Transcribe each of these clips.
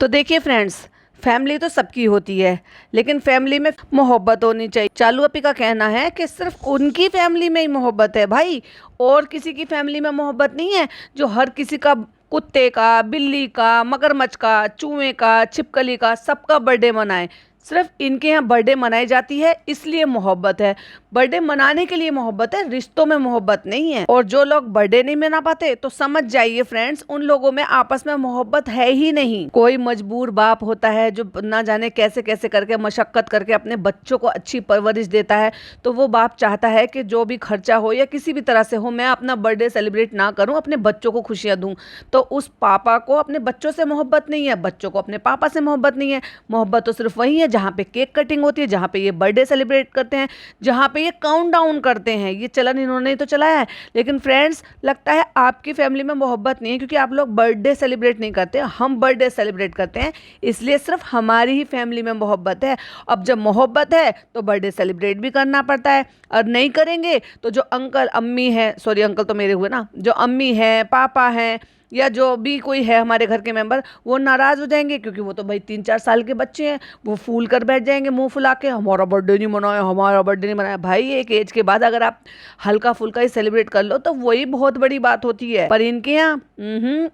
तो देखिए friends, family तो सबकी होती है, लेकिन फैमिली में मोहब्बत होनी चाहिए। चालू अपी का कहना है कि सिर्फ उनकी फैमिली में ही मोहब्बत है भाई, और किसी की फैमिली में मोहब्बत नहीं है। जो हर किसी का, कुत्ते का, बिल्ली का, मगरमच्छ का, चूहे का, छिपकली का, सबका बर्थडे मनाए। सिर्फ इनके यहाँ बर्थडे मनाई जाती है इसलिए मोहब्बत है। बर्थडे मनाने के लिए मोहब्बत है, रिश्तों में मोहब्बत नहीं है। और जो लोग बर्थडे नहीं मना पाते तो समझ जाइए फ्रेंड्स, उन लोगों में आपस में मोहब्बत है ही नहीं। कोई मजबूर बाप होता है जो ना जाने कैसे कैसे करके मशक्कत करके अपने बच्चों को अच्छी परवरिश देता है, तो वो बाप चाहता है कि जो भी खर्चा हो या किसी भी तरह से हो, मैं अपना बर्थडे सेलिब्रेट ना करूं, अपने बच्चों को खुशियां दूं। तो उस पापा को अपने बच्चों से मोहब्बत नहीं है, बच्चों को अपने पापा से मोहब्बत नहीं है। मोहब्बत तो सिर्फ वही है जहाँ पे केक कटिंग होती है, जहाँ पे ये बर्थडे सेलिब्रेट करते हैं, जहाँ पे ये काउंट डाउन करते हैं। ये चलन इन्होंने ही तो चलाया है। लेकिन फ्रेंड्स, लगता है आपकी फैमिली में मोहब्बत नहीं है क्योंकि आप लोग बर्थडे सेलिब्रेट नहीं करते। हम बर्थडे सेलिब्रेट करते हैं, इसलिए सिर्फ हमारी ही फैमिली में मोहब्बत है। अब जब मोहब्बत है तो बर्थडे सेलिब्रेट भी करना पड़ता है, और नहीं करेंगे तो जो अंकल अम्मी है, सॉरी अंकल तो मेरे हुए ना, जो अम्मी है, पापा हैं, या जो भी कोई है हमारे घर के मेंबर, वो नाराज़ हो जाएंगे क्योंकि वो तो भाई 3-4 साल के बच्चे हैं। वो फूल कर बैठ जाएंगे मुंह फुला के, हमारा बर्थडे नहीं मनाया, हमारा बर्थडे नहीं मनाया। भाई एक एज के बाद अगर आप हल्का फुल्का ही सेलिब्रेट कर लो तो वही बहुत बड़ी बात होती है। पर इनके यहाँ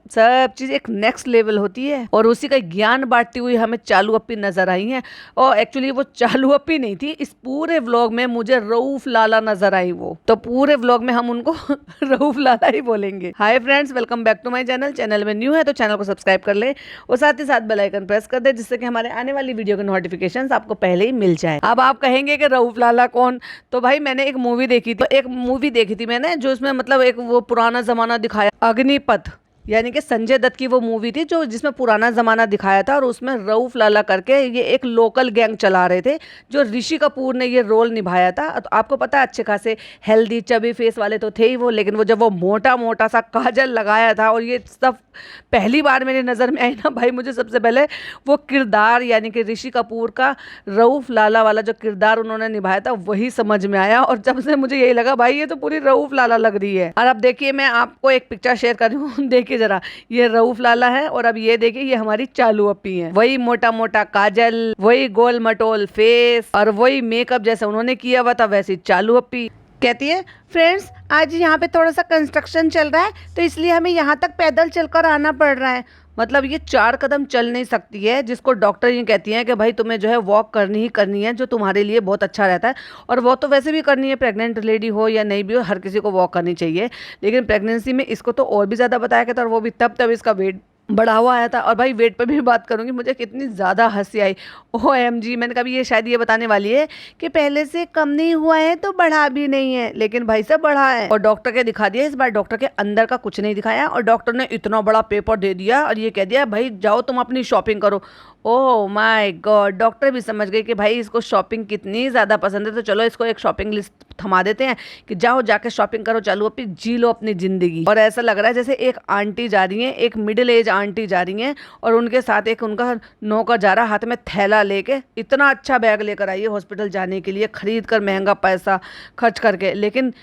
सब चीज़ एक नेक्स्ट लेवल होती है, और उसी का ज्ञान बांटती हुई हमें चालू अपी नजर आई है। और एक्चुअली वो चालू अपी नहीं थी, इस पूरे व्लॉग में मुझे रऊफ लाला नजर आई। वो तो पूरे व्लॉग में हम उनको रऊफ लाला ही बोलेंगे। Hi friends, welcome back to my channel में न्यू है तो चैनल को सब्सक्राइब कर ले, और साथ ही साथ बेल आइकन प्रेस कर दे, जिससे कि हमारे आने वाली वीडियो के नोटिफिकेशंस आपको पहले ही मिल जाए। अब आप कहेंगे कि रऊफ लाला कौन? तो भाई मैंने एक मूवी देखी थी मैंने, जो इसमें मतलब एक वो पुराना जमाना दिखाया, अग्निपथ, यानी कि संजय दत्त की वो मूवी थी जो जिसमें पुराना ज़माना दिखाया था। और उसमें रऊफ लाला करके ये एक लोकल गैंग चला रहे थे, जो ऋषि कपूर ने ये रोल निभाया था। तो आपको पता है अच्छे खासे हेल्दी चबी फेस वाले तो थे ही वो, लेकिन वो जब वो मोटा मोटा सा काजल लगाया था और ये सब पहली बार मेरी नज़र में आई ना भाई, मुझे सबसे पहले वो किरदार, यानी कि ऋषि कपूर का रऊफ लाला वाला जो किरदार उन्होंने निभाया था वही समझ में आया। और जब से मुझे यही लगा भाई ये तो पूरी रऊफ लाला लग रही है। और अब देखिए, मैं आपको एक पिक्चर शेयर कर रही हूँ, देखिए जरा, ये रऊफ लाला है, और अब ये देखिए ये हमारी चालू अपी है। वही मोटा मोटा काजल, वही गोल मटोल फेस, और वही मेकअप जैसा उन्होंने किया हुआ था वैसी चालू अपी। कहती है फ्रेंड्स, आज यहाँ पे थोड़ा सा कंस्ट्रक्शन चल रहा है तो इसलिए हमें यहाँ तक पैदल चलकर आना पड़ रहा है। मतलब ये 4 कदम चल नहीं सकती है, जिसको डॉक्टर ये कहती हैं कि भाई तुम्हें जो है वॉक करनी ही करनी है, जो तुम्हारे लिए बहुत अच्छा रहता है। और वो तो वैसे भी करनी है, प्रेग्नेंट लेडी हो या नहीं भी हो, हर किसी को वॉक करनी चाहिए। लेकिन प्रेगनेंसी में इसको तो और भी ज़्यादा बताया गया था, और वो भी तब इसका वेट बढ़ा हुआ आया था। और भाई वेट पे भी बात करूंगी, मुझे कितनी ज़्यादा हंसी आई। OMG, मैंने कभी ये शायद ये बताने वाली है कि पहले से कम नहीं हुआ है तो बढ़ा भी नहीं है, लेकिन भाई साहब बढ़ा है। और डॉक्टर के दिखा दिया, इस बार डॉक्टर के अंदर का कुछ नहीं दिखाया, और डॉक्टर ने इतना बड़ा पेपर दे दिया और ये कह दिया भाई जाओ तुम अपनी शॉपिंग करो। ओह माय गॉड, डॉक्टर भी समझ गए कि भाई इसको शॉपिंग कितनी ज़्यादा पसंद है, तो चलो इसको एक शॉपिंग लिस्ट थमा देते हैं कि जाओ जाके शॉपिंग करो, चालू अपनी जी लो अपनी ज़िंदगी। और ऐसा लग रहा है जैसे एक आंटी जा रही है, एक मिडिल एज आंटी जा रही हैं, और उनके साथ एक उनका नौकर जा रहा हाथ में थैला लेके। इतना अच्छा बैग लेकर आई है हॉस्पिटल जाने के लिए, खरीद कर महंगा पैसा खर्च करके, लेकिन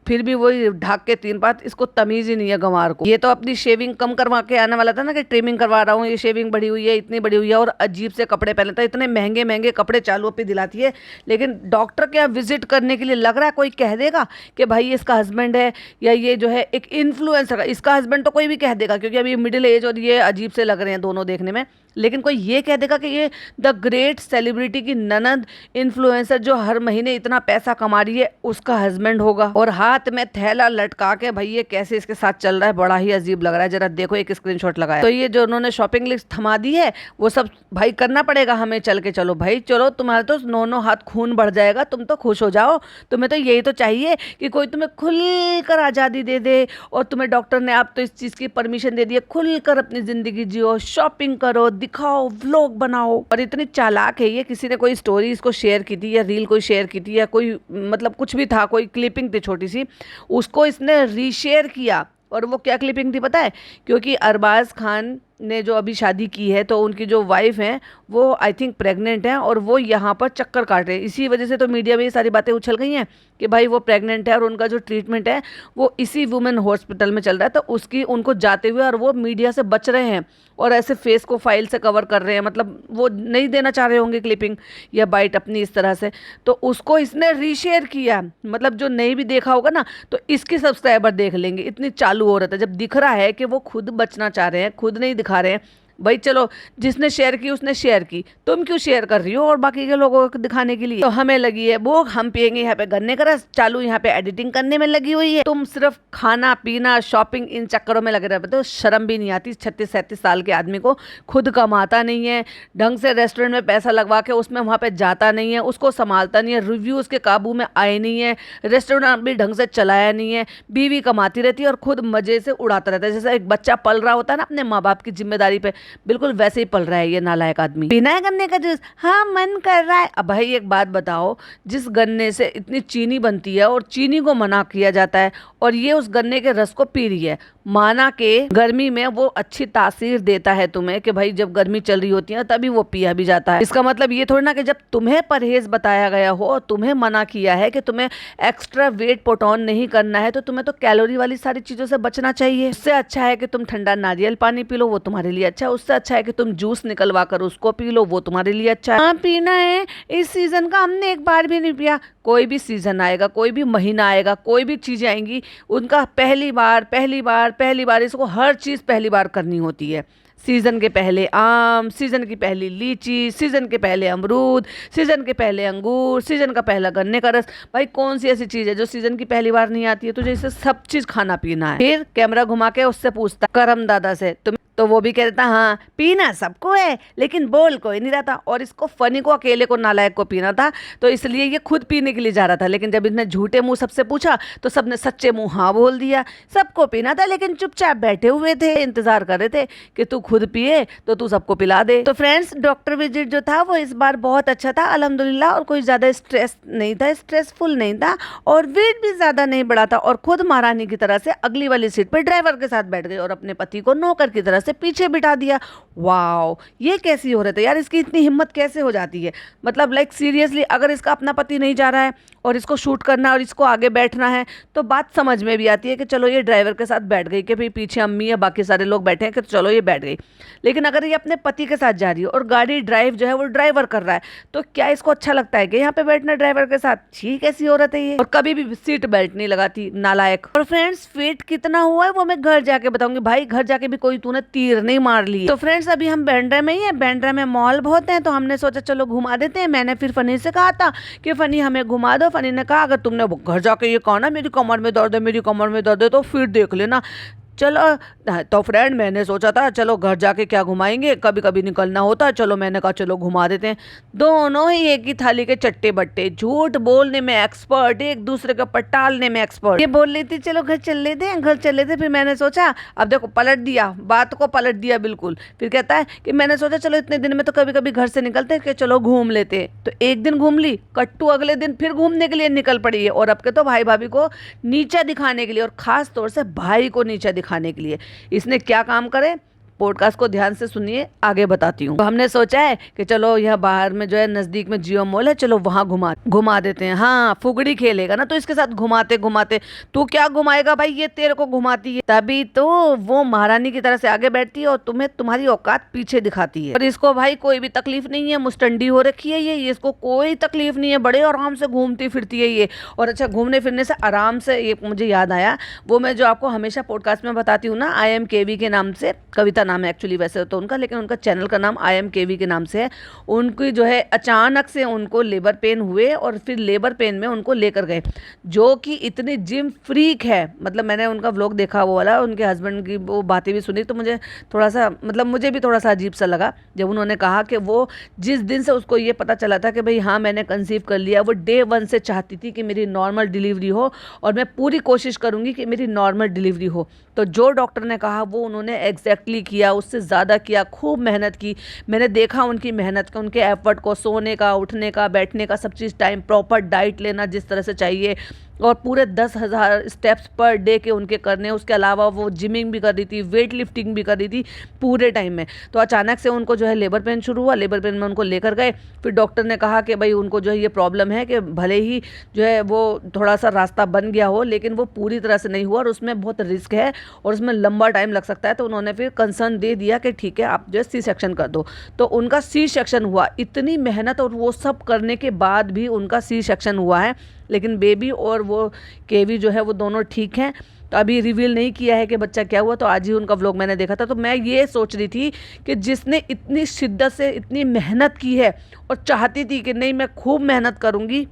फिर भी वही ढाक के 3 बात, इसको तमीज़ ही नहीं है गंवार को। ये तो अपनी शेविंग कम करवा के आने वाला था ना कि ट्रिमिंग करवा रहा हूँ, ये शेविंग बढ़ी हुई है, इतनी बड़ी हुई है, और अजीब से कपड़े पहनता है, इतने महंगे महंगे कपड़े चालू पे दिलाती है। लेकिन डॉक्टर के यहाँ विजिट करने के लिए लग रहा है कोई कह देगा कि भाई ये इसका हस्बैंड है, या ये जो है एक इन्फ्लुएंसर है। इसका हस्बैंड तो कोई भी कह देगा क्योंकि अभी मिडिल एज और ये अजीब से लग रहे हैं दोनों देखने में। लेकिन कोई ये कह देगा कि ये द ग्रेट सेलिब्रिटी की ननद इन्फ्लुएंसर जो हर महीने इतना पैसा कमा रही है, उसका हस्बैंड होगा। और हाथ में थैला लटका के भाई ये कैसे इसके साथ चल रहा है, बड़ा ही अजीब लग रहा है। जरा देखो, एक स्क्रीनशॉट लगाया। तो ये जो उन्होंने शॉपिंग लिस्ट थमा दी है वो सब भाई करना पड़ेगा हमें चल के। चलो भाई चलो, तुम्हारे तो 9 हाथ खून बढ़ जाएगा, तुम तो खुश हो जाओ। तुम्हें तो यही तो चाहिए कि कोई तुम्हें खुल कर आज़ादी दे दे, और तुम्हें डॉक्टर ने आप तो इस चीज़ की परमिशन दे दी है, खुल कर अपनी ज़िंदगी जियो, शॉपिंग करो, दिखाओ, व्लॉग बनाओ। और इतनी चालाक है ये, किसी ने कोई स्टोरी इसको शेयर की थी या रील कोई शेयर की थी या कोई मतलब कुछ भी था, कोई क्लिपिंग थी छोटी सी, उसको इसने रीशेयर किया। और वो क्या क्लिपिंग थी पता है? क्योंकि अरबाज खान ने जो अभी शादी की है तो उनकी जो वाइफ हैं वो आई थिंक प्रेग्नेंट हैं, और वो यहाँ पर चक्कर काट रहे हैं। इसी वजह से तो मीडिया में ये सारी बातें उछल गई हैं कि भाई वो प्रेग्नेंट है और उनका जो ट्रीटमेंट है वो इसी वुमेन हॉस्पिटल में चल रहा है, तो उसकी उनको जाते हुए और वो मीडिया से बच रहे हैं और ऐसे फेस को फाइल से कवर कर रहे हैं, मतलब वो नहीं देना चाह रहे होंगे क्लिपिंग या बाइट अपनी इस तरह से, तो उसको इसने रीशेयर किया। मतलब जो नहीं भी देखा होगा ना तो इसके सब्सक्राइबर देख लेंगे, इतनी चालू हो रहा था। जब दिख रहा है कि वो खुद बचना चाह रहे हैं, खुद नहीं दिखा रहे हैं, भाई चलो जिसने शेयर की उसने शेयर की, तुम क्यों शेयर कर रही हो और बाकी के लोगों को दिखाने के लिए। तो हमें लगी है वो हम पियेंगे यहाँ पे गन्ने का रस, चालू यहाँ पे एडिटिंग करने में लगी हुई है। तुम सिर्फ खाना पीना शॉपिंग इन चक्करों में लगे रहते हो, तो शर्म भी नहीं आती। 36-37 साल के आदमी को खुद कमाता नहीं है, ढंग से रेस्टोरेंट में पैसा लगवा के उसमें वहाँ पे जाता नहीं है, उसको संभालता नहीं है, रिव्यू उसके काबू में आए नहीं है, रेस्टोरेंट भी ढंग से चलाया नहीं है, बीवी कमाती रहती है और खुद मजे से उड़ाता रहता है। जैसे एक बच्चा पल रहा होता है ना अपने माँ बाप की जिम्मेदारी पे, बिल्कुल वैसे ही पल रहा है ये नालायक आदमी। पीना है गन्ने का जूस, हाँ मन कर रहा है। अब भाई एक बात बताओ, जिस गन्ने से इतनी चीनी बनती है और चीनी को मना किया जाता है और ये उस गन्ने के रस को पी रही है, माना के गर्मी में वो अच्छी तासीर देता है तुम्हें कि भाई जब गर्मी चल रही होती है तभी वो पिया भी जाता है। इसका मतलब ये थोड़ी ना कि जब तुम्हें परहेज बताया गया हो और तुम्हें मना किया है कि तुम्हें एक्स्ट्रा वेट पुट ऑन नहीं करना है तो तुम्हें तो कैलोरी वाली सारी चीजों से बचना चाहिए। उससे अच्छा है कि तुम ठंडा नारियल पानी पी लो, वो तुम्हारे लिए अच्छा है। उससे अच्छा है कि तुम जूस निकलवा कर उसको पी लो, वो तुम्हारे लिए अच्छा है। हाँ पीना है, इस सीजन का हमने एक बार भी नहीं पिया। कोई भी सीजन आएगा, कोई भी महीना आएगा, कोई भी चीजें आएंगी, उनका पहली बार इसको हर चीज पहली बार करनी होती है। सीजन के पहले आम, सीजन की पहली लीची, सीजन के पहले अमरूद, सीजन के पहले अंगूर, सीजन का पहला गन्ने का रस। भाई कौन सी ऐसी चीज है जो सीजन की पहली बार नहीं आती है? तुझे इसे सब चीज खाना पीना है। फिर कैमरा घुमा के उससे पूछता करम दादा से, तुम तो वो भी कह देता हाँ पीना सबको है लेकिन बोल कोई नहीं रहा था। और इसको फनी को अकेले को नालायक को पीना था, तो इसलिए ये खुद पीने के लिए जा रहा था। लेकिन जब इसने झूठे मुंह सबसे पूछा तो सबने सच्चे मुंह हाँ बोल दिया। सबको पीना था लेकिन चुपचाप बैठे हुए थे, इंतजार कर रहे थे कि तू खुद पिए तो तू सबको पिला दे। तो फ्रेंड्स डॉक्टर विजिट जो था वो इस बार बहुत अच्छा था अल्हम्दुलिल्लाह, और कोई ज्यादा स्ट्रेस नहीं था, स्ट्रेसफुल नहीं था और वेट भी ज्यादा नहीं बढ़ा था। और खुद महारानी की तरह से अगली वाली सीट पर ड्राइवर के साथ बैठ गई और अपने पति को नौकर की तरह से पीछे बिठा दिया। वाओ, ये कैसी हो रही है यार, इसकी इतनी हिम्मत कैसे हो जाती है? मतलब लाइक सीरियसली, अगर इसका अपना पति नहीं जा रहा है और इसको शूट करना है और इसको आगे बैठना है तो बात समझ में भी आती है कि चलो ये ड्राइवर के साथ बैठ गई, कि भाई पीछे अम्मी या बाकी सारे लोग बैठे हैं कि चलो ये बैठ गई। लेकिन अगर ये अपने पति के साथ जा रही है और गाड़ी ड्राइव जो है वो ड्राइवर कर रहा है, तो क्या इसको अच्छा लगता है कि यहाँ पे बैठना ड्राइवर के साथ? ठीक ऐसी औरत है ये। और कभी भी सीट बेल्ट नहीं लगाती, नालायक। और फ्रेंड्स वेट कितना हुआ है वो मैं घर जाके बताऊंगी। भाई घर जाके भी कोई तूने तीर नहीं मार ली। तो फ्रेंड्स अभी हम बांद्रा में ही है, बांद्रा में मॉल बहुत हैं, तो हमने सोचा चलो घुमा देते हैं। मैंने फिर फनी से कहा था कि फनी हमें घुमा दो। फनी ने कहा अगर तुमने घर जाके ये कहा ना मेरी कमर में दर्द है, मेरी कमर में दर्द है, तो फिर देख लेना। चलो तो फ्रेंड मैंने सोचा था चलो घर जाके क्या घुमाएंगे, कभी कभी निकलना होता है, चलो मैंने कहा चलो घुमा देते हैं। दोनों ही एक ही थाली के चट्टे बट्टे, झूठ बोलने में एक्सपर्ट, एक दूसरे का पटालने में एक्सपर्ट। ये बोल रही थी चलो घर चल लेते हैं, घर चल लेते। फिर मैंने सोचा, अब देखो पलट दिया, बात को पलट दिया बिल्कुल। फिर कहता है कि मैंने सोचा चलो इतने दिन में तो कभी कभी घर से निकलते हैं कि चलो घूम लेते। तो एक दिन घूम ली, कट्टू अगले दिन फिर घूमने के लिए निकल पड़ी है। और अब के तो भाई भाभी को नीचा दिखाने के लिए और खास तौर से भाई को नीचा दिखाने के लिए इसने क्या काम करे, पॉडकास्ट को ध्यान से सुनिए, आगे बताती हूँ। तो हमने सोचा है कि चलो यहाँ बाहर में जो है नजदीक में जियो मॉल है, चलो वहां घुमा देते हैं। हाँ फुगड़ी खेलेगा ना तो इसके साथ घुमाते घुमाते। तू क्या घुमाएगा भाई, ये तेरे को घुमाती है, तभी तो वो महारानी की तरह से आगे बैठती है और तुम्हें तुम्हारी औकात पीछे दिखाती है। और इसको भाई कोई भी तकलीफ नहीं है, मुस्टंडी हो रखी है ये, इसको कोई तकलीफ नहीं है, बड़े आराम से घूमती फिरती है ये। और अच्छा घूमने फिरने से आराम से, ये मुझे याद आया, वो मैं जो आपको हमेशा पॉडकास्ट में बताती हूँ ना, IMKV के नाम से, कविता नाम है एक्चुअली वैसे तो उनका, लेकिन उनका चैनल का नाम IMKV के नाम से है। उनकी जो है अचानक से उनको लेबर पेन हुए और फिर लेबर पेन में उनको लेकर गए, जो कि इतनी जिम फ्रीक है। मतलब मैंने उनका व्लॉग देखा वो वाला, उनके हस्बैंड की वो बातें भी सुनी, तो मुझे थोड़ा सा, मतलब मुझे भी थोड़ा सा अजीब सा लगा जब उन्होंने कहा कि वो जिस दिन से उसको ये पता चला था कि भाई हाँ मैंने कंसीव कर लिया, वो डे 1 से चाहती थी कि मेरी नॉर्मल डिलीवरी हो और मैं पूरी कोशिश करूँगी कि मेरी नॉर्मल डिलीवरी हो। तो जो डॉक्टर ने कहा वो उन्होंने एग्जैक्टली किया, उससे ज़्यादा किया, खूब मेहनत की। मैंने देखा उनकी मेहनत को, उनके एफर्ट को, सोने का, उठने का, बैठने का, सब चीज़ टाइम, प्रॉपर डाइट लेना जिस तरह से चाहिए, और पूरे 10,000 स्टेप्स पर डे के उनके करने, उसके अलावा वो जिमिंग भी कर रही थी, वेट लिफ्टिंग भी कर रही थी पूरे टाइम में। तो अचानक से उनको जो है लेबर पेन शुरू हुआ, लेबर पेन में उनको लेकर गए। फिर डॉक्टर ने कहा कि भाई उनको जो है ये प्रॉब्लम है कि भले ही जो है वो थोड़ा सा रास्ता बन गया हो, लेकिन वो पूरी तरह से नहीं हुआ और उसमें बहुत रिस्क है और उसमें लंबा टाइम लग सकता है। तो उन्होंने फिर कंसर्न दे दिया कि ठीक है आप जो है सी सेक्शन कर दो। तो उनका सी सेक्शन हुआ। इतनी मेहनत और वो सब करने के बाद भी उनका सी सेक्शन हुआ है, लेकिन बेबी और वो केवी जो है वो दोनों ठीक हैं। तो अभी रिवील नहीं किया है कि बच्चा क्या हुआ। तो आज ही उनका व्लॉग मैंने देखा था। तो मैं ये सोच रही थी कि जिसने इतनी शिद्दत से इतनी मेहनत की है और चाहती थी कि नहीं मैं खूब मेहनत करूँगी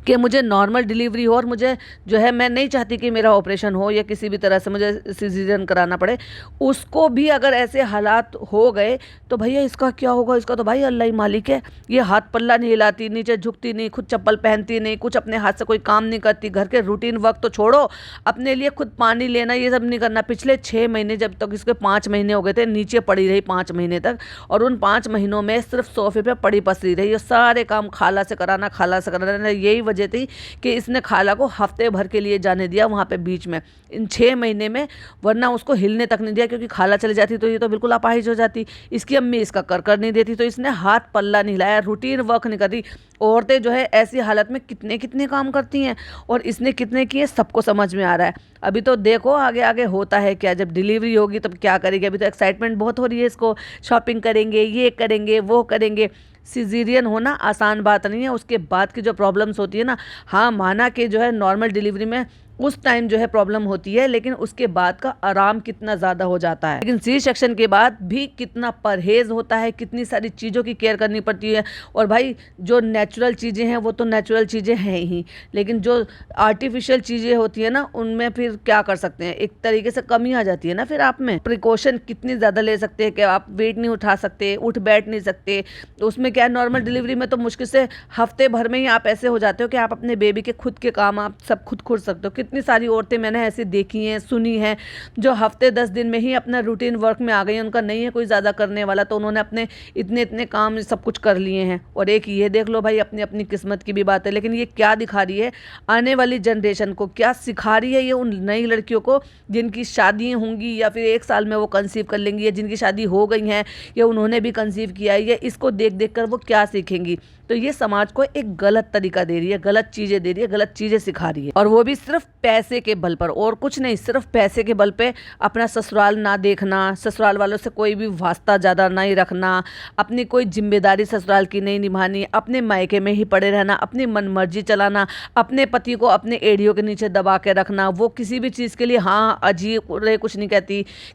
कि मुझे नॉर्मल डिलीवरी हो, और मुझे जो है मैं नहीं चाहती कि मेरा ऑपरेशन हो या किसी भी तरह से मुझे सिजेरियन कराना पड़े, उसको भी अगर ऐसे हालात हो गए तो भैया इसका क्या होगा। इसका तो भाई अल्लाह ही मालिक है। ये हाथ पल्ला नहीं हिलाती, नीचे झुकती नहीं, खुद चप्पल पहनती नहीं, कुछ अपने हाथ से कोई काम नहीं करती, घर के रूटीन वर्क तो छोड़ो, अपने लिए खुद पानी लेना ये सब नहीं करना। पिछले 6 महीने, जब तक इसके 5 महीने हो गए थे, नीचे पड़ी रही 5 महीने तक, और उन 5 महीनों में सिर्फ सोफे पे पड़ी पसरी रही। ये सारे काम खाला से कराना। यही वजह थी कि इसने खाला को हफ्ते भर के लिए जाने दिया वहाँ पे बीच में इन 6 महीने में, वरना उसको हिलने तक नहीं दिया, क्योंकि खाला चले जाती तो ये तो बिल्कुल अपाहिज हो जाती। इसकी अम्मी इसका कर नहीं देती, तो इसने हाथ पल्ला नहीं हिलाया, रूटीन वर्क नहीं करती। औरतें जो है ऐसी हालत में कितने कितने काम करती हैं और इसने कितने किए सबको समझ में आ रहा है। अभी तो देखो आगे आगे होता है क्या, जब डिलीवरी होगी तब क्या करेगी। अभी तो एक्साइटमेंट बहुत हो रही है इसको, शॉपिंग करेंगे, ये करेंगे, वो करेंगे। सिजेरियन होना आसान बात नहीं है, उसके बाद की जो प्रॉब्लम्स होती है ना, हाँ माना कि जो है नॉर्मल डिलीवरी में उस टाइम जो है प्रॉब्लम होती है, लेकिन उसके बाद का आराम कितना ज़्यादा हो जाता है। लेकिन सी सेक्शन के बाद भी कितना परहेज़ होता है, कितनी सारी चीज़ों की केयर करनी पड़ती है। और भाई जो नेचुरल चीज़ें हैं वो तो नेचुरल चीज़ें हैं ही, लेकिन जो आर्टिफिशियल चीज़ें होती है ना, उनमें फिर क्या कर सकते हैं, एक तरीके से कमी आ जाती है ना फिर आप में। प्रिकॉशन कितनी ज़्यादा ले सकते हैं कि आप वेट नहीं उठा सकते, उठ बैठ नहीं सकते। तो उसमें क्या है, नॉर्मल डिलीवरी में तो मुश्किल से हफ्ते भर में ही आप ऐसे हो जाते हो कि आप अपने बेबी के खुद के काम आप सब खुद कर सकते हो। कितनी सारी औरतें मैंने ऐसी देखी हैं, सुनी हैं, जो हफ्ते 10 दिन में ही अपना रूटीन वर्क में आ गई। उनका नहीं है कोई ज़्यादा करने वाला, तो उन्होंने अपने इतने इतने काम सब कुछ कर लिए हैं। और एक ये देख लो भाई, अपनी अपनी किस्मत की भी बात है। लेकिन ये क्या दिखा रही है आने वाली जनरेशन को, क्या सिखा रही है ये उन नई लड़कियों को जिनकी शादियाँ होंगी या फिर 1 साल में वो कंसीव कर लेंगी, या जिनकी शादी हो गई हैं या उन्होंने भी कंसीव किया है, या इसको देख देख कर वो क्या सीखेंगी। तो ये समाज को एक गलत तरीका दे रही है, गलत चीज़ें दे रही है, गलत चीज़ें सिखा रही है, और वो भी सिर्फ पैसे के बल पर और कुछ नहीं। सिर्फ पैसे के बल पे अपना ससुराल ना देखना, ससुराल वालों से कोई भी वास्ता ज़्यादा नहीं रखना, अपनी कोई जिम्मेदारी ससुराल की नहीं निभानी, अपने मायके में ही पड़े रहना, अपनी मनमर्जी चलाना, अपने पति को अपने एड़ियों के नीचे दबा के रखना। वो किसी भी चीज़ के लिए हाँ अजीब रे कुछ नहीं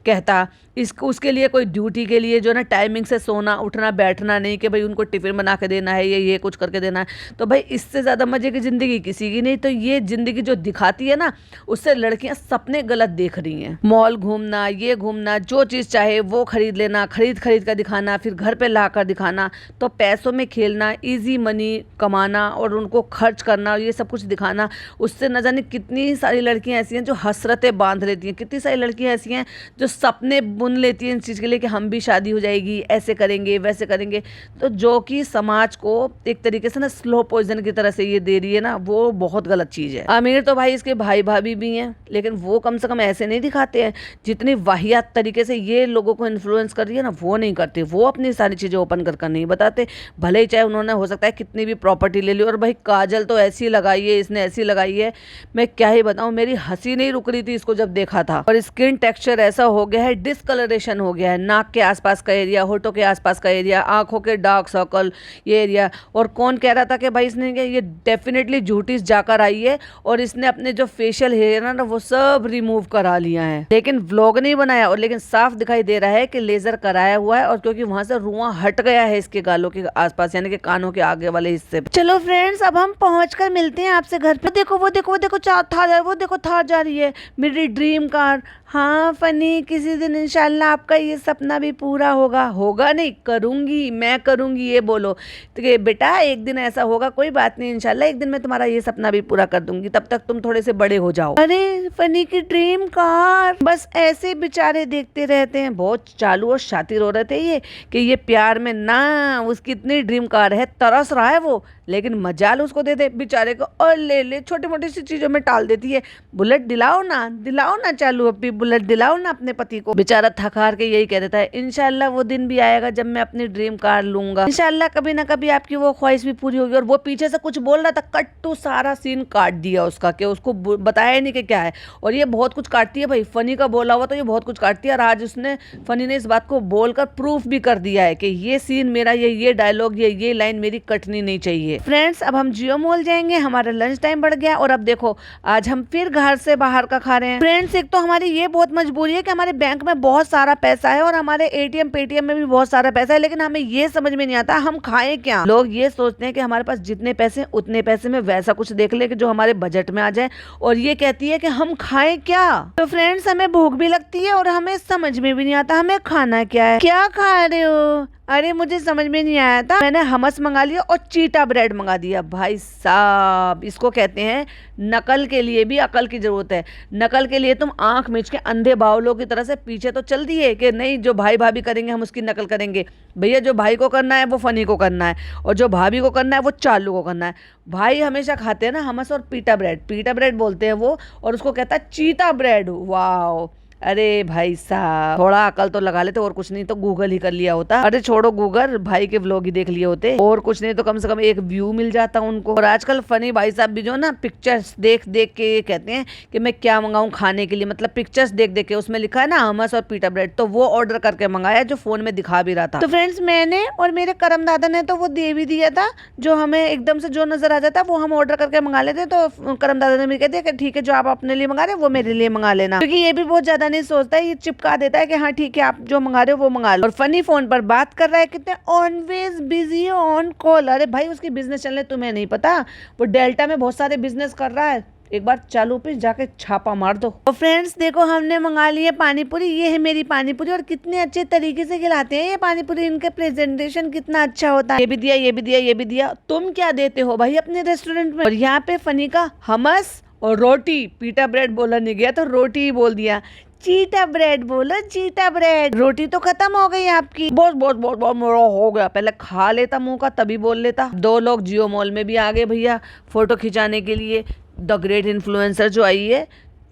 कहता। इसको उसके लिए कोई ड्यूटी के लिए जो ना टाइमिंग से सोना उठना बैठना नहीं, कि भाई उनको टिफ़िन बना के देना है, ये कुछ करके देना है। तो भाई इससे ज़्यादा मज़े की ज़िंदगी किसी की नहीं। तो ये ज़िंदगी जो दिखाती है ना, उससे लड़कियां सपने गलत देख रही हैं। मॉल घूमना, ये घूमना, जो चीज़ चाहे वो खरीद लेना, खरीद कर दिखाना, फिर घर पे ला कर दिखाना। तो पैसों में खेलना, इजी मनी कमाना और उनको खर्च करना, ये सब कुछ दिखाना, उससे न जाने कितनी सारी लड़कियां ऐसी हैं जो हसरतें बांध लेती हैं। कितनी सारी लड़कियां ऐसी हैं जो सपने बुन लेती हैं इस चीज़ के लिए कि हम भी शादी हो जाएगी, ऐसे करेंगे वैसे करेंगे। तो जो कि समाज को एक तरीके से ना स्लो पॉइजन की तरह से ये दे रही है ना, वो बहुत गलत चीज़ है। अमीर तो भाई इसके भाई भाभी भी हैं, लेकिन वो कम से कम ऐसे नहीं दिखाते हैं। जितनी वाहियात तरीके से ये लोगों को इन्फ्लुएंस कर रही है ना, वो नहीं करते। वो अपनी सारी चीज़ें ओपन कर नहीं बताते, भले ही चाहे उन्होंने हो सकता है कितनी भी प्रॉपर्टी ले ली। और भाई काजल तो ऐसी लगाई है इसने, ऐसी लगाई है, मैं क्या ही बताऊँ, मेरी हंसी नहीं रुक रही थी इसको जब देखा था। और स्किन टेक्सचर ऐसा हो गया है, डिसकलरेशन हो गया है, नाक के आसपास का एरिया, होठों के आसपास का एरिया, आंखों के डार्क सर्कल, ये एरिया। और कौन कह रहा था कि भाई इसने ये डेफिनेटली झूठी जाकर आई है और इसने अपने जो फेशियल हेयर है ना वो सब रिमूव करा लिया है, लेकिन व्लॉग नहीं बनाया। और लेकिन साफ दिखाई दे रहा है कि लेजर कराया हुआ है, और क्योंकि वहां से रुआं हट गया है इसके गालों के आसपास, यानी कि कानों के आगे वाले हिस्से। चलो फ्रेंड्स, अब हम पहुंचकर मिलते हैं आपसे घर पे। देखो वो देखो थार, वो देखो थार जा रही है, मेरी ड्रीम कार। हाँ फनी, किसी दिन इंशाल्लाह आपका ये सपना भी पूरा होगा नहीं, करूँगी, मैं करूँगी, ये बोलो तो बेटा एक दिन ऐसा होगा, कोई बात नहीं, इंशाल्लाह एक दिन मैं तुम्हारा ये सपना भी पूरा कर दूंगी, तब तक तुम थोड़े से बड़े हो जाओ। अरे फनी की ड्रीम कार, बस ऐसे बेचारे देखते रहते हैं। बहुत चालू और शातिर औरत है ये, कि ये प्यार में ना उसकी इतनी ड्रीम कार है, तरस रहा है वो, लेकिन मजाल उसको दे दे बेचारे को, और ले ले छोटी मोटी सी चीजों में टाल देती है। बुलेट दिलाओ ना चालू अप्पी, बुलेट दिलाओ ना अपने पति को। बेचारा थक हार के यही कह देता है, इंशाल्लाह वो दिन भी आएगा जब मैं अपनी ड्रीम कार लूंगा, इंशाल्लाह कभी ना कभी आपकी वो ख्वाहिश भी पूरी होगी। और वो पीछे से कुछ बोल रहा था, कट्टू सारा सीन काट दिया उसका, कि उसको बताया ही नहीं कि क्या है। और ये बहुत कुछ काटती है भाई, फनी का बोला हुआ तो ये बहुत कुछ काटती है। और आज उसने फनी ने इस बात को बोलकर प्रूफ भी कर दिया है कि ये सीन मेरा, ये डायलॉग, ये लाइन मेरी कटनी नहीं चाहिए। फ्रेंड्स अब हम जियो मॉल जाएंगे, हमारा लंच टाइम बढ़ गया। और अब देखो आज हम फिर घर से बाहर का खा रहे हैं। फ्रेंड्स एक तो हमारी ये बहुत मजबूरी है कि हमारे बैंक में बहुत सारा पैसा है और हमारे एटीएम पेटीएम में भी बहुत सारा पैसा है, लेकिन हमें ये समझ में नहीं आता हम खाएं क्या। लोग ये सोचते हैं कि हमारे पास जितने पैसे उतने पैसे में वैसा कुछ देख ले कि जो हमारे बजट में आ जाए, और ये कहती है कि हम खाएं क्या। तो फ्रेंड्स हमें भूख भी लगती है और हमें समझ में भी नहीं आता हमें खाना क्या है। क्या खा रहे हो? अरे मुझे समझ में नहीं आया था, मैंने हमस मंगा लिया और चीटा ब्रेड मंगा दिया। भाई साहब इसको कहते हैं नकल के लिए भी अकल की जरूरत है। नकल के लिए तुम आंख मीच के अंधे बावलों की तरह से पीछे तो चल दिए कि नहीं जो भाई भाभी करेंगे हम उसकी नकल करेंगे। भैया जो भाई को करना है वो फनी को करना है, और जो भाभी को करना है वो चालू को करना है। भाई हमेशा खाते हैं ना हमस और पीटा ब्रेड बोलते हैं वो, और उसको कहता है चीता ब्रेड। वाह अरे भाई साहब थोड़ा अकल तो लगा लेते, और कुछ नहीं तो गूगल ही कर लिया होता। अरे छोड़ो गूगल, भाई के व्लॉग ही देख लिए होते, और कुछ नहीं तो कम से कम एक व्यू मिल जाता उनको। और आजकल फनी भाई साहब भी जो ना पिक्चर्स देख देख के ये कहते हैं कि मैं क्या मंगाऊं खाने के लिए, मतलब पिक्चर्स देख देख के उसमें लिखा है ना हमस और पीटा ब्रेड, तो वो ऑर्डर करके मंगाया जो फोन में दिखा भी रहा था। तो फ्रेंड्स मैंने और मेरे करम दादा ने तो वो दे भी दिया था, जो हमें एकदम से जो नजर आ जाता वो हम ऑर्डर करके मंगा लेते। तो करम दादा ने भी कह दिया कि ठीक है जो आप अपने लिए मंगा रहे हो वो मेरे लिए मंगा लेना, क्योंकि ये भी बहुत ज्यादा नहीं सोचता है, ये चिपका देता है कि हाँ ठीक है आप जो मंगा रहे हो वो मंगा लो। और फनी फोन पर बात कर रहा है, कितने ऑलवेज बिजी ऑन कॉल। अरे भाई उसकी बिजनेस चल रहे तुम्हें नहीं पता, वो डेल्टा में बहुत सारे बिजनेस कर रहा है, एक बार चालू पे जाके छापा मार दो। तो फ्रेंड्स देखो हमने मंगा ली है पानी पूरी, ये है मेरी पानी पूरी, और कितने अच्छे तरीके से खिलाते हैं ये पानी पूरी, इनके प्रेजेंटेशन कितना अच्छा होता है। ये भी दिया ये भी दिया ये भी दिया। तुम क्या देते हो भाई अपने रेस्टोरेंट में? और यहाँ पे फनी का हमस और रोटी, पीटा ब्रेड बोला नहीं गया तो रोटी ही बोल दिया, चीटा ब्रेड बोलो चीटा ब्रेड। रोटी तो खत्म हो गई आपकी। बहुत बहुत बहुत बहुत मोड़ा हो गया, पहले खा लेता मुंह का तभी बोल लेता। दो लोग जियो मॉल में भी आ गए भैया फोटो खिंचाने के लिए। द ग्रेट इन्फ्लुएंसर जो आई है,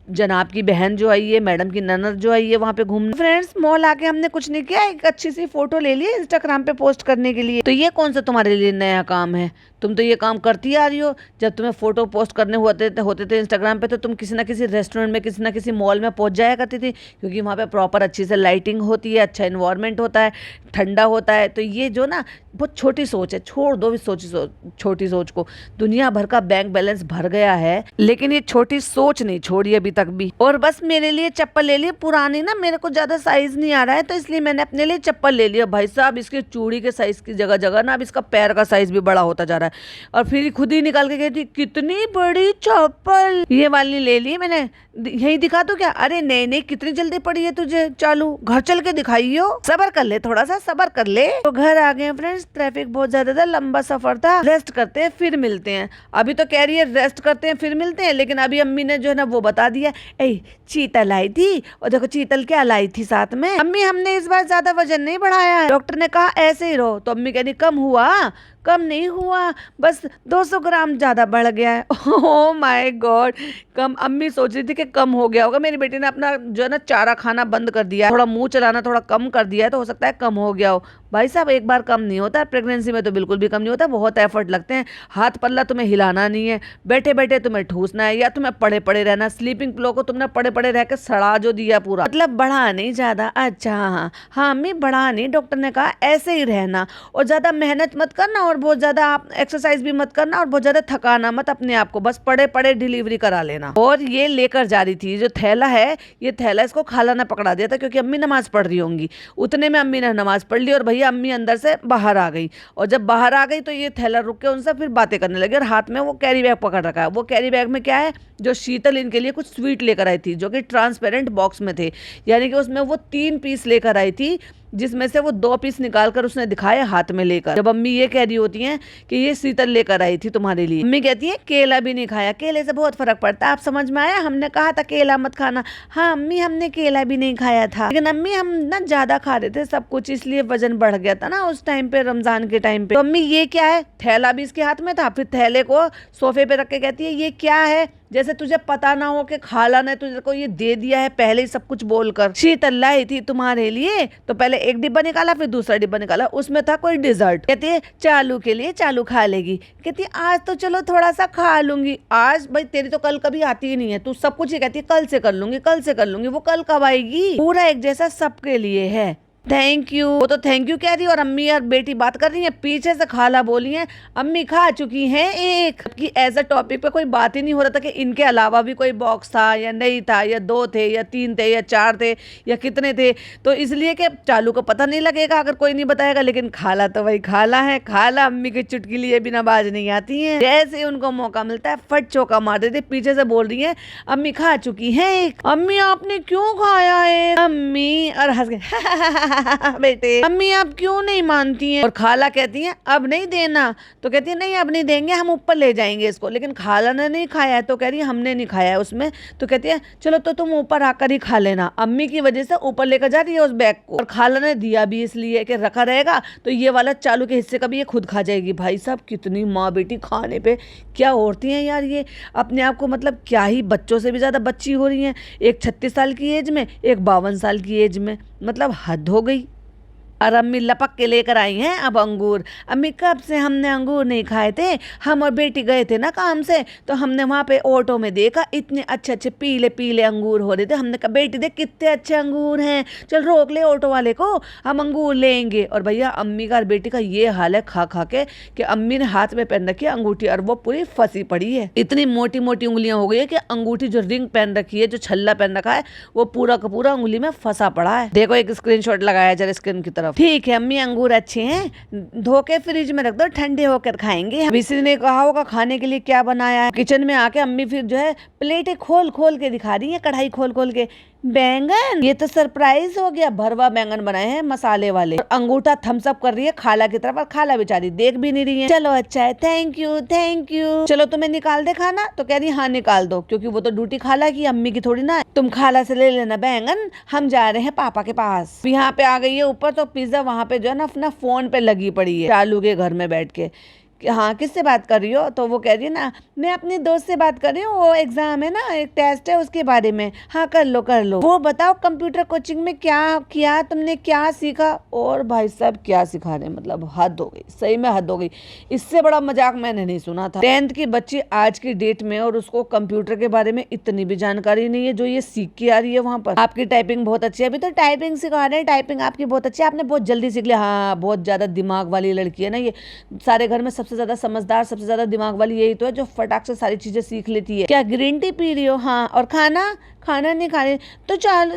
जनाब की बहन जो आई है, मैडम की ननद जो आई है वहाँ पे घूमने। फ्रेंड्स मॉल आके हमने कुछ नहीं किया, एक अच्छी सी फोटो ले ली इंस्टाग्राम पे पोस्ट करने के लिए। तो ये कौन सा तुम्हारे लिए नया काम है? तुम तो ये काम करती आ रही हो। जब तुम्हें फोटो पोस्ट करने होते थे इंस्टाग्राम पे, तो तुम किसी ना किसी रेस्टोरेंट में किसी ना किसी मॉल में पहुंच जाया करती थी, क्योंकि वहाँ पे प्रॉपर अच्छी से लाइटिंग होती है, अच्छा इन्वायरमेंट होता है, ठंडा होता है। तो ये जो ना बहुत छोटी सोच है, छोड़ दो इस छोटी सोच को। दुनिया भर का बैंक बैलेंस भर गया है, लेकिन ये छोटी सोच नहीं छोड़ी अभी तक भी। और बस मेरे लिए चप्पल ले ली पुरानी ना, मेरे को ज्यादा साइज नहीं आ रहा है, तो इसलिए मैंने अपने लिए चप्पल ले लिया। भाई साहब इसकी चूड़ी के साइज की जगह जगह ना अब इसका पैर का साइज भी बड़ा होता जा रहा है। और फिर खुद ही निकाल के गई थी, कितनी बड़ी चप्पल, ये वाली ले ली मैंने। यही दिखा दूं क्या? अरे नहीं नहीं कितनी जल्दी पड़ी है तुझे, चालू घर चल के दिखाइयो, सबर कर ले, थोड़ा सा सबर कर ले। तो घर आ गए फ्रेंड्स, ट्रैफिक बहुत ज्यादा था, लंबा सफर था, रेस्ट करते हैं फिर मिलते हैं। अभी तो कह रही है रेस्ट करते हैं फिर मिलते हैं, लेकिन अभी अम्मी ने जो है ना वो बता दिया, ए चीतल आई थी, और देखो चीतल क्या लाई थी साथ में। अम्मी हमने इस बार ज्यादा वजन नहीं बढ़ाया है, डॉक्टर ने कहा ऐसे ही रहो। तो अम्मी कहती कम हुआ? कम नहीं हुआ, बस 200 ग्राम ज्यादा बढ़ गया है। ओह माय गॉड, कम। अम्मी सोच रही थी कि कम हो गया होगा, मेरी बेटी ने अपना जो है ना चारा खाना बंद कर दिया, थोड़ा मुंह चलाना थोड़ा कम कर दिया है, तो हो सकता है कम हो गया हो। भाई साहब एक बार कम नहीं होता, प्रेगनेंसी में तो बिल्कुल भी कम नहीं होता, बहुत एफर्ट लगते हैं। हाथ पल्ला तुम्हें हिलाना नहीं है, बैठे बैठे तुम्हें ठूसना है, या तुम्हें पड़े पड़े रहना। स्लीपिंग पिलो को तुमने पड़े पड़े रह के सड़ा जो दिया पूरा, मतलब बढ़ा नहीं ज्यादा। अच्छा हाँ हाँ अम्मी बढ़ा नहीं, डॉक्टर ने कहा ऐसे ही रहना, और ज्यादा मेहनत मत करना, और बहुत ज्यादा आप एक्सरसाइज भी मत करना, और बहुत ज्यादा थकाना मत अपने आप को, बस पड़े पड़े डिलीवरी करा लेना। और ये लेकर जा रही थी जो थैला है, ये थैला इसको खाला ने पकड़ा दिया था, क्योंकि अम्मी नमाज पढ़ रही होंगी। उतने में अम्मी ने नमाज पढ़ ली, और भैया अम्मी अंदर से बाहर आ गई, और जब बाहर आ गई तो ये थैला रुक के उनसे फिर बातें करने लगे, और हाथ में वो कैरी बैग पकड़ रखा है। वो कैरी बैग में क्या है, जो शीतल इनके लिए कुछ स्वीट लेकर आई थी, जो कि ट्रांसपेरेंट बॉक्स में थे, यानी कि उसमें वो 3 पीस लेकर आई थी, जिसमें से वो 2 पीस निकाल कर उसने दिखाए हाथ में लेकर। जब अम्मी ये कह रही होती हैं कि ये शीतल लेकर आई थी तुम्हारे लिए, अम्मी कहती है केला भी नहीं खाया, केले से बहुत फर्क पड़ता है। आप समझ में आया, हमने कहा था केला मत खाना। हाँ अम्मी हमने केला भी नहीं खाया था, लेकिन अम्मी हम ना ज्यादा खा रहे थे सब कुछ, इसलिए वजन बढ़ गया था ना उस टाइम पे, रमजान के टाइम पे। तो अम्मी ये क्या है, थैला भी इसके हाथ में था, फिर थैले को सोफे पे रख के कहती है ये क्या है, जैसे तुझे पता ना हो कि खाला ने तुझे को ये दे दिया है पहले ही सब कुछ बोलकर। शीतल लाई थी तुम्हारे लिए, तो पहले एक डिब्बा निकाला फिर दूसरा डिब्बा निकाला, उसमें था कोई डिजर्ट। कहती है चालू के लिए, चालू खा लेगी। कहती है आज तो चलो थोड़ा सा खा लूंगी। आज भाई तेरी तो कल कभी आती ही नहीं है, तू सब कुछ ही कहती है कल से कर लूंगी, कल से कर लूंगी। वो कल कब आएगी? पूरा एक जैसा सबके लिए है। थैंक यू, वो तो थैंक यू कह रही है और अम्मी और बेटी बात कर रही है, पीछे से खाला बोली है अम्मी खा चुकी हैं एक। कि एज अ टॉपिक पे कोई बात ही नहीं हो रहा था कि इनके अलावा भी कोई बॉक्स था या नहीं था, या 2 थे या 3 थे या 4 थे या कितने थे। तो इसलिए कि चालू को पता नहीं लगेगा अगर कोई नहीं बताएगा, लेकिन खाला तो वही खाला है। खाला अम्मी की चुटकी लिए बिना बाज नहीं आती है, जैसे उनको मौका मिलता है फट चौका मार देती। पीछे से बोल रही है अम्मी खा चुकी है एक। अम्मी आपने क्यों खाया है? अम्मी और हंस के बेटे अम्मी आप क्यों नहीं मानती हैं? और खाला कहती है अब नहीं देना, तो कहती है नहीं अब नहीं देंगे, हम ऊपर ले जाएंगे इसको। लेकिन खाला ने नहीं खाया है, तो कह रही है हमने नहीं खाया है उसमें। तो कहती है चलो तो तुम ऊपर आकर ही खा लेना। अम्मी की वजह से ऊपर लेकर जा रही है उस बैग को, और खाला ने दिया भी इसलिए कि रखा रहेगा तो ये वाला चालू के हिस्से का भी ये खुद खा जाएगी। भाई साहब कितनी माँ बेटी खाने पे क्या औरतें हैं यार, ये अपने आप को मतलब क्या ही बच्चों से भी ज्यादा बच्ची हो रही हैं। एक 36 साल की एज में, एक 52 साल की एज में, मतलब हद हो गई। और अम्मी लपक के लेकर आई हैं अब अंगूर। अम्मी कब से हमने अंगूर नहीं खाए थे, हम और बेटी गए थे ना काम से, तो हमने वहाँ पे ऑटो में देखा इतने अच्छे अच्छे पीले पीले अंगूर हो रहे थे। हमने कहा बेटी देख कितने अच्छे अंगूर हैं, चल रोक ले ऑटो वाले को, हम अंगूर लेंगे। और भैया अम्मी का और बेटी का ये हाल है खा खा के कि अम्मी ने हाथ में पहन रखी है अंगूठी और वो पूरी फंसी पड़ी है। इतनी मोटी मोटी उंगलियां हो गई है कि अंगूठी जो रिंग पहन रखी है, जो छल्ला पहन रखा है, वो पूरा का पूरा उंगली में फंसा पड़ा है। देखो एक स्क्रीनशॉट लगाया जरा स्क्रीन की तरफ। ठीक है अम्मी अंगूर अच्छे हैं, धो के फ्रिज में रख दो, ठंडे होकर खाएंगे। किसी ने कहा होगा खाने के लिए क्या बनाया है। किचन में आके अम्मी फिर जो है प्लेटें खोल खोल के दिखा रही है, कढ़ाई खोल खोल के। बैंगन, ये तो सरप्राइज हो गया, भरवा बैंगन बनाए हैं मसाले वाले। और अंगूठा थम्स अप कर रही है खाला की तरफ, और खाला बेचारी देख भी नहीं रही है। चलो अच्छा है, थैंक यू थैंक यू। चलो तुम्हें निकाल दे खाना, तो कह रही हाँ निकाल दो, क्योंकि वो तो ड्यूटी खाला की, अम्मी की थोड़ी ना। तुम खाला से ले लेना बैंगन, हम जा रहे हैं पापा के पास। यहाँ पे आ गई है ऊपर, तो पिज्जा वहाँ पे जो है ना अपना फोन पे लगी पड़ी है चालू के घर में बैठ के। हाँ किससे बात कर रही हो? तो वो कह रही है ना मैं अपने दोस्त से बात कर रही हूँ, वो एग्जाम है ना, एक टेस्ट है उसके बारे में। हाँ कर लो कर लो। वो बताओ कंप्यूटर कोचिंग में क्या किया तुमने, क्या सीखा? और भाई साहब क्या सिखा रहे, मतलब हद हो गई, सही में हद हो गई। इससे बड़ा मजाक मैंने नहीं सुना था। 10th की बच्ची आज की डेट में, और उसको कंप्यूटर के बारे में इतनी भी जानकारी नहीं है जो ये सीख के आ रही है वहाँ पर। आपकी टाइपिंग बहुत अच्छी है, अभी तो टाइपिंग सिखा रहे हैं, टाइपिंग आपकी बहुत अच्छी है, आपने बहुत जल्दी सीख लिया। हाँ बहुत ज्यादा दिमाग वाली लड़की है ना ये, सारे घर में सबसे ज्यादा समझदार, सबसे ज्यादा दिमाग वाली यही तो है जो फटाक से सारी चीजें सीख लेती है। क्या ग्रीन टी पी रही हो? हाँ। और खाना खाना नहीं खा रही तो चल,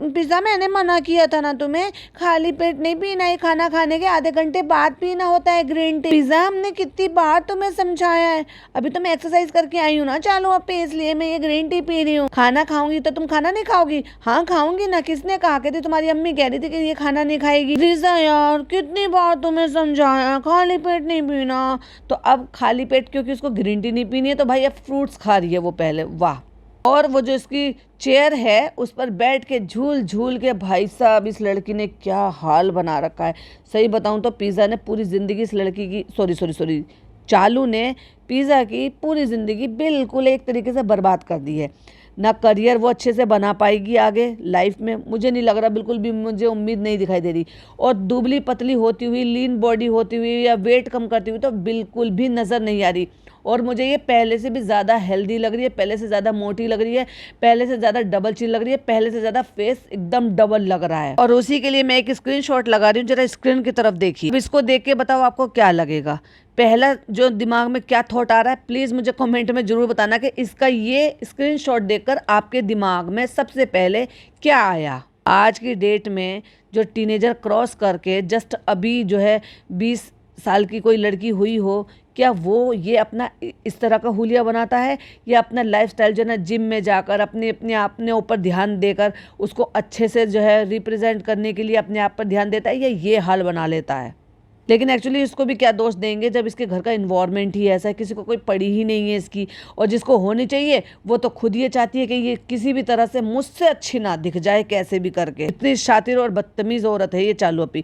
पिज्जा मैंने मना किया था ना तुम्हें, खाली पेट नहीं पीना है, खाना खाने के आधे घंटे बाद पीना होता है ग्रीन टी। पिज्जा हमने कितनी बार तुम्हें समझाया है, अभी तो मैं एक्सरसाइज करके आई हूँ ना चालू अब पे, इसलिए मैं ये ग्रीन टी पी रही हूँ। खाना खाऊंगी तो तुम खाना नहीं खाओगी? हाँ खाऊंगी ना, किसने कहा? कहती तुम्हारी अम्मी कह रही थी कि ये खाना नहीं खाएगी। पिज्जा यार कितनी बार तुम्हें समझाया खाली पेट नहीं पीना। तो अब खाली पेट क्योंकि उसको ग्रीन टी नहीं पीनी है, तो भाई अब फ्रूट्स खा रही है वो पहले। वाह। और वो जो इसकी चेयर है उस पर बैठ के झूल झूल के, भाई साहब इस लड़की ने क्या हाल बना रखा है। सही बताऊं तो पिज़्ज़ा ने पूरी ज़िंदगी इस लड़की की, सॉरी चालू ने पिज़्ज़ा की पूरी ज़िंदगी बिल्कुल एक तरीके से बर्बाद कर दी है। ना करियर वो अच्छे से बना पाएगी आगे लाइफ में, मुझे नहीं लग रहा, बिल्कुल भी मुझे उम्मीद नहीं दिखाई दे रही। और दुबली पतली होती हुई, लीन बॉडी होती हुई या वेट कम करती हुई तो बिल्कुल भी नज़र नहीं आ रही। और मुझे ये पहले से भी ज़्यादा हेल्दी लग रही है, पहले से ज़्यादा मोटी लग रही है, पहले से ज़्यादा डबल चिन लग रही है, पहले से ज़्यादा फेस एकदम डबल लग रहा है। और उसी के लिए मैं एक स्क्रीनशॉट लगा रही हूँ, जरा स्क्रीन की तरफ देखिए। अब इसको देख के बताओ आपको क्या लगेगा, पहला जो दिमाग में क्या थॉट आ रहा है, प्लीज़ मुझे कमेंट में जरूर बताना कि इसका ये स्क्रीनशॉट देखकर आपके दिमाग में सबसे पहले क्या आया। आज की डेट में जो टीनेजर क्रॉस करके जस्ट अभी जो है 20 साल की कोई लड़की हुई हो, क्या वो ये अपना इस तरह का हुलिया बनाता है, या अपना लाइफस्टाइल जो है ना जिम में जाकर अपने ऊपर ध्यान देकर उसको अच्छे से जो है रिप्रेजेंट करने के लिए अपने आप पर ध्यान देता है, या ये हाल बना लेता है। लेकिन एक्चुअली इसको भी क्या दोष देंगे जब इसके घर का इन्वायरमेंट ही ऐसा है, किसी को कोई पड़ी ही नहीं है इसकी, और जिसको होनी चाहिए वो तो खुद ये चाहती है कि ये किसी भी तरह से मुझसे अच्छी ना दिख जाए कैसे भी करके। इतनी शातिर और बदतमीज औरत है ये चालू अपी।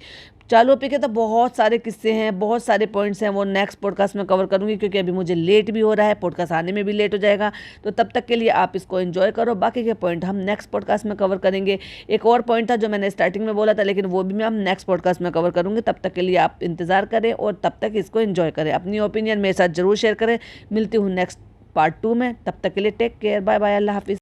चालू अपी के तो बहुत सारे किस्से हैं, बहुत सारे पॉइंट्स हैं, वो नेक्स्ट पॉडकास्ट में कवर करूंगी, क्योंकि अभी मुझे लेट भी हो रहा है, पॉडकास्ट आने में भी लेट हो जाएगा। तो तब तक के लिए आप इसको एंजॉय करो, बाकी के पॉइंट हम नेक्स्ट पॉडकास्ट में कवर करेंगे। एक और पॉइंट था जो मैंने स्टार्टिंग में बोला था, लेकिन वो भी मैं हम नेक्स्ट पॉडकास्ट में कवर करूंगी। तब तक के लिए आप इंतजार करें और तब तक इसको एंजॉय करें, अपनी ओपिनियन मेरे साथ जरूर शेयर करें। मिलती हूँ नेक्स्ट पार्ट 2 में, तब तक के लिए टेक केयर, बाय बाय, अल्लाह हाफिज़।